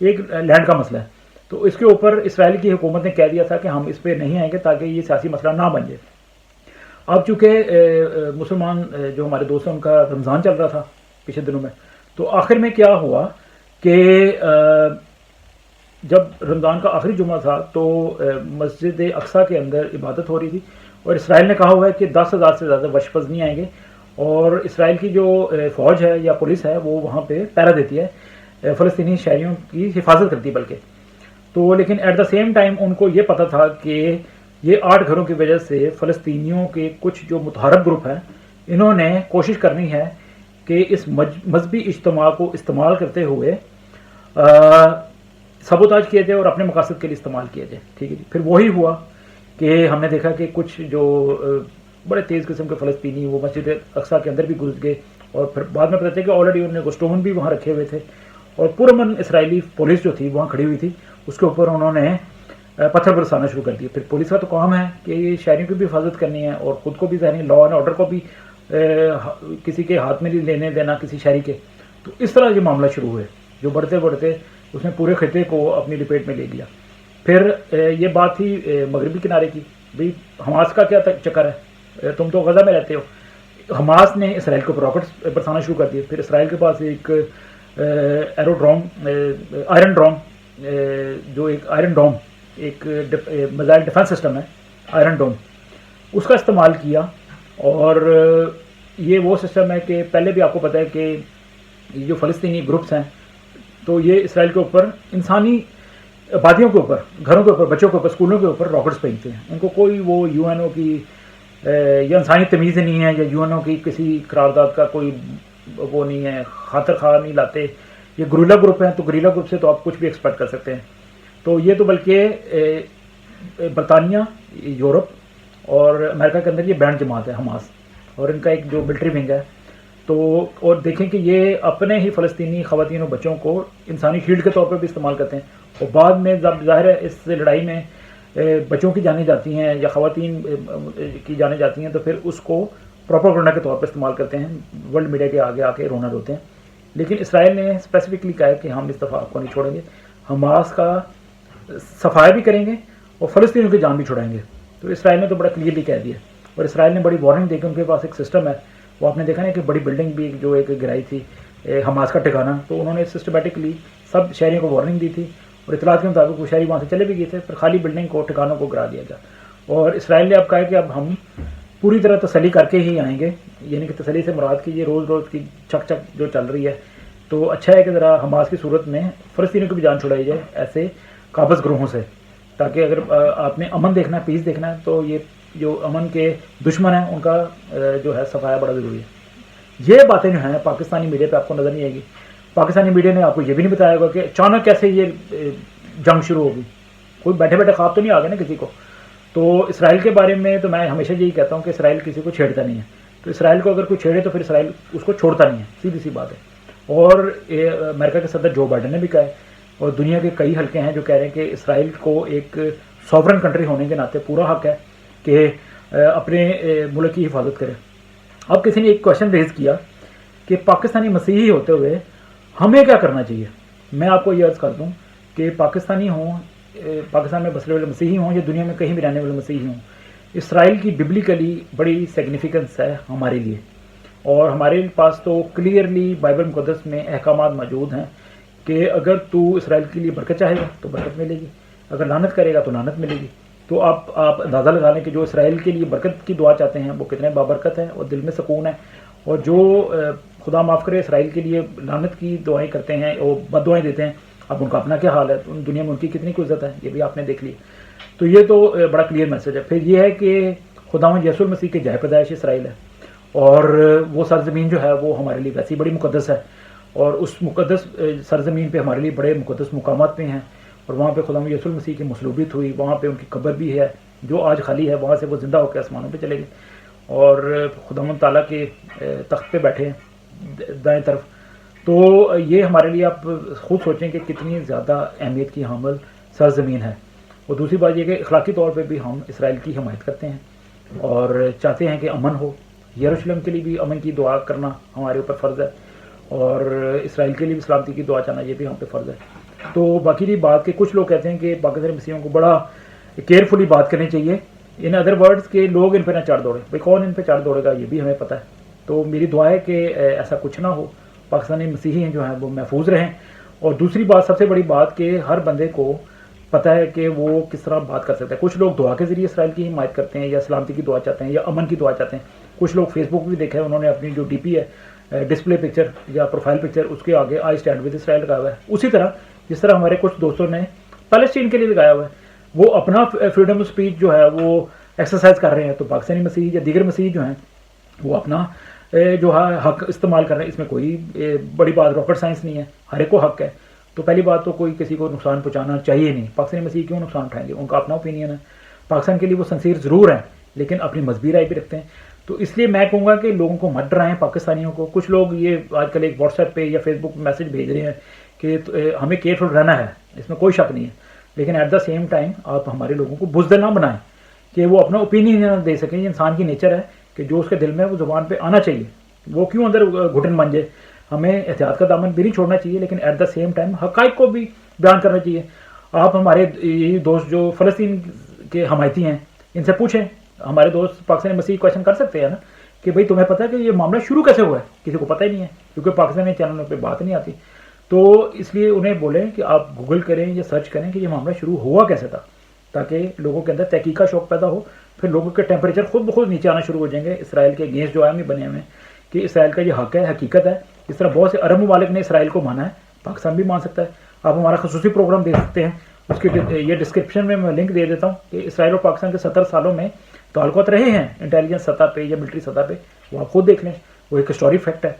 ایک لینڈ کا مسئلہ ہے. تو اس کے اوپر اسرائیل کی حکومت نے کہہ دیا تھا کہ ہم اس پہ نہیں آئیں گے تاکہ یہ سیاسی مسئلہ نہ بن جائے. اب چونکہ مسلمان جو ہمارے دوست ہیں ان کا رمضان چل رہا تھا پچھلے دنوں میں، تو آخر میں کیا ہوا کہ جب رمضان کا آخری جمعہ تھا تو مسجد اقصیٰ کے اندر عبادت ہو رہی تھی، اور اسرائیل نے کہا ہوا ہے کہ 10,000 سے زیادہ وشپز نہیں آئیں گے، اور اسرائیل کی جو فوج ہے یا پولیس ہے وہ وہاں پہ پہرا دیتی ہے، فلسطینی شہریوں کی حفاظت کرتی ہے بلکہ. تو لیکن ایٹ دا سیم ٹائم ان کو یہ پتہ تھا کہ یہ 8 گھروں کی وجہ سے فلسطینیوں کے کچھ جو متحرک گروپ ہیں انہوں نے کوشش کرنی ہے کہ اس مذہبی اجتماع کو استعمال کرتے ہوئے سبوتاج کیے جائے اور اپنے مقاصد کے لیے استعمال کیا جائے. ٹھیک ہے جی. پھر وہی ہوا کہ ہم نے دیکھا کہ کچھ جو بڑے تیز قسم کے فلسطینی وہ مسجد اقصیٰ کے اندر بھی گھس گئے، اور پھر بعد میں پتہ چلا کہ آلریڈی انہوں نے گسٹون بھی وہاں رکھے ہوئے تھے، اور پرامن اسرائیلی پولیس جو تھی وہاں کھڑی ہوئی تھی، اس کے اوپر انہوں نے پتھر برسانا شروع کر دیا. پھر پولیس کا تو کام ہے کہ یہ شہریوں کی بھی حفاظت کرنی ہے اور خود کو بھی ذہنی لا اینڈ آرڈر کو بھی کسی کے ہاتھ میں نہیں لینے دینا کسی شہری کے. تو اس طرح یہ معاملہ شروع ہوئے جو بڑھتے بڑھتے اس نے پورے خطے کو اپنی لپیٹ میں لے لیا. پھر یہ بات تھی مغربی کنارے کی. بھئی حماس کا کیا چکر ہے، تم تو غزہ میں رہتے ہو. حماس نے اسرائیل کو راکٹس برسانا شروع کر دیے. پھر اسرائیل کے پاس ایک آئرن ڈروم جو ایک آئرن ڈوم ایک میزائل ڈیفنس سسٹم ہے آئرن ڈوم، اس کا استعمال کیا. اور یہ وہ سسٹم ہے کہ پہلے بھی آپ کو پتہ ہے کہ یہ جو فلسطینی گروپس ہیں تو یہ اسرائیل کے اوپر انسانی آبادیوں کے اوپر، گھروں کے اوپر، بچوں کے اوپر، اسکولوں کے اوپر راکٹس پھینکتے ہیں. ان کو کوئی وہ یو این او کی یا انسانی تمیز نہیں ہے، یا یو این او کی کسی قرارداد کا کوئی وہ نہیں ہے، خاطر خواہ نہیں لاتے. یہ گریلا گروپ ہیں، تو گریلا گروپ سے تو آپ کچھ بھی ایکسپیکٹ کر سکتے ہیں. تو یہ تو بلکہ برطانیہ، یورپ اور امریکہ کے اندر یہ بینڈ جماعت ہے حماس، اور ان کا ایک جو ملٹری ونگ ہے. تو اور دیکھیں کہ یہ اپنے ہی فلسطینی خواتین و بچوں کو انسانی شیلڈ کے طور پہ بھی استعمال کرتے ہیں، اور بعد میں جب ظاہر ہے اس لڑائی میں بچوں کی جانیں جاتی ہیں یا خواتین کی جانیں جاتی ہیں تو پھر اس کو پروپیگنڈا کے طور پہ استعمال کرتے ہیں، ورلڈ میڈیا کے آگے آ کے رونا روتے ہیں. لیکن اسرائیل نے اسپیسیفکلی کہا ہے کہ ہم اس دفعہ آپ کو نہیں چھوڑیں گے، حماس کا صفائی بھی کریں گے اور فلسطینیوں کی جان بھی چھڑائیں گے. تو اسرائیل نے تو بڑا کلیئرلی کہہ دیا، اور اسرائیل نے بڑی وارننگ دی کہ ان کے پاس ایک سسٹم ہے. وہ آپ نے دیکھا نا کہ بڑی بلڈنگ بھی جو ایک گرائی تھی حماس کا ٹھکانہ، تو انہوں نے سسٹمیٹکلی سب شہریوں کو وارننگ دی تھی، اور اطلاعات کے مطابق وہ شہری وہاں سے چلے بھی گئے تھے، پھر خالی بلڈنگ کو ٹھکانوں کو گرا دیا گیا. اور اسرائیل نے اب کہا کہ اب ہم پوری طرح تسلی کر کے ہی آئیں گے، یعنی کہ تسلی سے مراد کی یہ روز روز کی چک چک جو چل رہی ہے، تو اچھا ہے کہ ذرا حماس کی صورت میں فلسطینیوں کی بھی جان چھڑائی جائے ایسے قابض گروہوں سے، تاکہ اگر آپ نے امن دیکھنا ہے، پیس دیکھنا ہے، تو یہ جو امن کے دشمن ہیں ان کا جو ہے صفایا بڑا ضروری ہے. یہ باتیں جو ہیں پاکستانی میڈیا پہ آپ کو نظر نہیں آئے گی. پاکستانی میڈیا نے آپ کو یہ بھی نہیں بتایا ہوگا کہ اچانک کیسے یہ جنگ شروع ہوگی. کوئی بیٹھے بیٹھے خواب تو نہیں آ گئے نا کسی کو. تو اسرائیل کے بارے میں تو میں ہمیشہ یہی کہتا ہوں کہ اسرائیل کسی کو چھیڑتا نہیں ہے. تو اسرائیل کو اگر کوئی چھیڑے تو پھر اسرائیل اس کو چھوڑتا نہیں ہے، سیدھی سی بات ہے. اور امریکہ کے صدر جو بائیڈن نے بھی کہا ہے، اور دنیا کے کئی حلقے ہیں جو کہہ رہے ہیں کہ اسرائیل کو ایک سوورن کنٹری ہونے کے ناطے پورا حق ہے کہ اپنے ملک کی حفاظت کرے. اب کسی نے ایک کوشچن ریز کیا کہ پاکستانی مسیحی ہوتے ہوئے ہمیں کیا کرنا چاہیے. میں آپ کو یہ عرض کر دوں کہ پاکستانی ہوں، پاکستان میں بسنے والے مسیحی ہوں یا دنیا میں کہیں بھی رہنے والے مسیحی ہوں، اسرائیل کی ببلیکلی بڑی سگنیفیکنس ہے ہمارے لیے. اور ہمارے پاس تو کلیئرلی بائبل مقدس میں احکامات موجود ہیں کہ اگر تو اسرائیل کے لیے برکت چاہے گا تو برکت ملے گی، اگر لعنت کرے گا تو لعنت ملے گی. تو آپ اندازہ لگا لیں کہ جو اسرائیل کے لیے برکت کی دعا چاہتے ہیں وہ کتنے بابرکت ہیں اور دل میں سکون ہے، اور جو خدا معاف کرے اسرائیل کے لیے لعنت کی دعائیں کرتے ہیں اور بد دعائیں دیتے ہیں، اب ان کا اپنا کیا حال ہے، دنیا میں ان کی کتنی کوئی عزت ہے، یہ بھی آپ نے دیکھ لی. تو یہ تو بڑا کلیئر میسج ہے. پھر یہ ہے کہ خداوند یسوع المسیح کے جائے پیدائش اسرائیل ہے، اور وہ سرزمین جو ہے وہ ہمارے لیے ویسی بڑی مقدس ہے، اور اس مقدس سرزمین پہ ہمارے لیے بڑے مقدس مقامات پہ ہیں، اور وہاں پہ خداوند یسوع المسیح کی مصلوبیت ہوئی، وہاں پہ ان کی قبر بھی ہے جو آج خالی ہے، وہاں سے وہ زندہ ہو کے آسمانوں پہ چلے گئے اور خداوند تعالیٰ کے تخت پہ بیٹھے ہیں دائیں طرف. تو یہ ہمارے لیے آپ خود سوچیں کہ کتنی زیادہ اہمیت کی حامل سرزمین ہے. اور دوسری بات یہ کہ اخلاقی طور پہ بھی ہم اسرائیل کی حمایت کرتے ہیں اور چاہتے ہیں کہ امن ہو. یروشلم کے لیے بھی امن کی دعا کرنا ہمارے اوپر فرض ہے، اور اسرائیل کے لیے بھی سلامتی کی دعا چاہنا یہ بھی ہم پہ فرض ہے. تو باقی رہی بات کہ کچھ لوگ کہتے ہیں کہ پاکستانی مسیحیوں کو بڑا کیئرفلی بات کرنی چاہیے، ان ادر ورڈز کہ لوگ ان پہ نہ چڑھ دوڑیں. بھائی کون ان پہ چڑھ دوڑے گا یہ بھی ہمیں پتہ ہے. تو میری دعا ہے کہ ایسا کچھ نہ ہو، پاکستانی مسیحی ہیں جو ہیں وہ محفوظ رہیں. اور دوسری بات، سب سے بڑی بات کہ ہر بندے کو پتہ ہے کہ وہ کس طرح بات کر سکتا ہے. کچھ لوگ دعا کے ذریعے اسرائیل کی حمایت کرتے ہیں یا سلامتی کی دعا چاہتے ہیں یا امن کی دعا چاہتے ہیں. کچھ لوگ فیس بک بھی دیکھا ہے، انہوں نے اپنی جو ڈی پی ہے، ڈسپلے پکچر یا پروفائل پکچر، اس کے آگے آئی اسٹینڈ ود اسرائیل لگایا ہوا ہے. اسی طرح جس طرح ہمارے کچھ دوستوں نے پیلسٹین کے لیے لگایا ہوا ہے، وہ اپنا فریڈم آف اسپیچ جو ہے وہ ایکسرسائز کر رہے ہیں. تو پاکستانی مسیحی یا دیگر مسیحی جو ہیں وہ اپنا جو ہے حق استعمال کر رہے ہیں. اس میں کوئی بڑی بات راکٹ سائنس نہیں ہے، ہر ایک کو حق ہے. تو پہلی بات تو کوئی کسی کو نقصان پہنچانا چاہیے نہیں. پاکستانی مسیحی کیوں نقصان اٹھائیں گے؟ ان کا اپنا اوپینین ہے. پاکستان کے لیے وہ سنسیر ضرور ہیں لیکن اپنی مذہبی رائے بھی رکھتے ہیں. تو اس لیے میں کہوں گا کہ لوگوں کو مت ڈرائیں پاکستانیوں کو. کچھ لوگ یہ آج کل ایک واٹس ایپ پہ یا فیس بک پہ میسج بھیج رہے ہیں کہ ہمیں کیئرفل رہنا ہے، اس میں کوئی شک نہیں ہے. لیکن ایٹ دا سیم ٹائم آپ ہمارے لوگوں کو بزدل نہ بنائیں کہ وہ اپنا اوپینین نہ دے سکیں. یہ انسان کی نیچر ہے کہ جو اس کے دل میں وہ زبان پہ آنا چاہیے، وہ کیوں اندر گھٹن بن جائے. ہمیں احتیاط کا دامن بھی نہیں چھوڑنا چاہیے لیکن ایٹ دا سیم ٹائم حقائق کو بھی بیان کرنا چاہیے. آپ ہمارے یہ دوست جو فلسطین کے حمایتی ہیں ان سے پوچھیں. ہمارے دوست پاکستانی مسیح کویشچن کر سکتے ہیں نا کہ بھئی تمہیں پتہ ہے کہ یہ معاملہ شروع کیسے ہوا ہے؟ کسی کو پتہ ہی نہیں ہے کیونکہ پاکستانی چینلوں پہ بات نہیں آتی. تو اس لیے انہیں بولیں کہ آپ گوگل کریں یا سرچ کریں کہ یہ معاملہ شروع ہوا کیسے تھا، تاکہ لوگوں کے اندر تحقیق کا شوق پیدا ہو. پھر لوگوں کے ٹیمپریچر خود بخود نیچے آنا شروع ہو جائیں گے اسرائیل کے اگینسٹ جو آئیں بنے ہوئے ہیں کہ اسرائیل کا یہ حق ہے، حقیقت ہے. اس طرح بہت سے عرب ممالک نے اسرائیل کو مانا ہے، پاکستان بھی مان سکتا ہے. آپ ہمارا خصوصی پروگرام دیکھ سکتے ہیں، اس کی یہ ڈسکرپشن میں لنک دے دیتا ہوں کہ اسرائیل اور پاکستان کے 70 سالوں میں تعلقات رہے ہیں انٹیلیجنس سطح پہ یا ملٹری سطح پہ. وہ آپ خود دیکھ لیں، وہ ایک ہسٹوری فیکٹ ہے.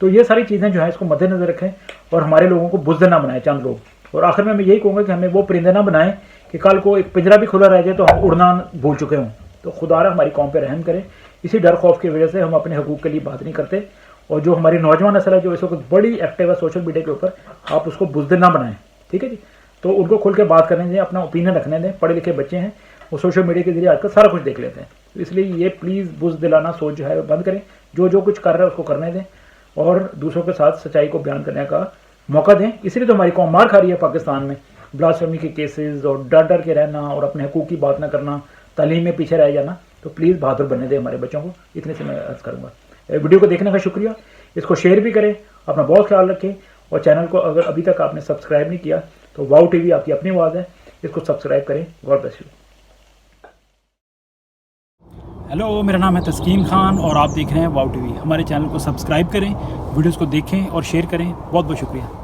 تو یہ ساری چیزیں جو ہیں اس کو مد نظر رکھیں اور ہمارے لوگوں کو بزدل نہ بنائیں چند لوگ. اور آخر میں یہی کہوں گا کہ ہمیں وہ پرندے نہ بنائیں کہ کل کو ایک پنجرا بھی کھلا رہ جائے تو ہم اڑنا بھول چکے ہوں. تو خدا را ہماری قوم پہ رحم کرے. اسی ڈر خوف کی وجہ سے ہم اپنے حقوق کے لیے بات نہیں کرتے. اور جو ہماری نوجوان نسل ہے جو اس وقت بڑی ایکٹیو ہے سوشل میڈیا کے اوپر، آپ اس کو بزدل نہ بنائیں. ٹھیک ہے جی؟ تو ان کو کھل کے بات کرنے دیں، اپنا اوپینین رکھنے دیں. پڑھے لکھے بچے ہیں، وہ سوشل میڈیا کے ذریعے آج کل سارا کچھ دیکھ لیتے ہیں. تو اس لیے یہ پلیز بزدلانہ سوچ جو ہے بند کریں. جو کچھ کر رہا ہے اس کو کرنے دیں اور دوسروں کے ساتھ سچائی کو بیان کرنے کا موقع دیں. اس لیے تو ہماری قوم مار کھا رہی ہے پاکستان میں، بلاسفیمی کے کیسز اور ڈر کے رہنا اور اپنے حقوق کی بات نہ کرنا، تعلیم میں پیچھے رہ جانا. تو پلیز بہادر بننے دیں ہمارے بچوں کو. اتنے سے میں عرض کروں گا. ویڈیو کو دیکھنے کا شکریہ. اس کو شیئر بھی کریں، اپنا بہت خیال رکھیں. اور چینل کو اگر ابھی تک آپ نے سبسکرائب نہیں کیا تو واؤ ٹی وی آپ کی اپنی آواز ہے، اس کو سبسکرائب کریں. God bless you. ہیلو، میرا نام ہے تسکین خان اور آپ دیکھ رہے ہیں واؤ ٹی وی. ہمارے چینل کو سبسکرائب کریں، ویڈیوز کو دیکھیں اور شیئر کریں. بہت بہت شکریہ.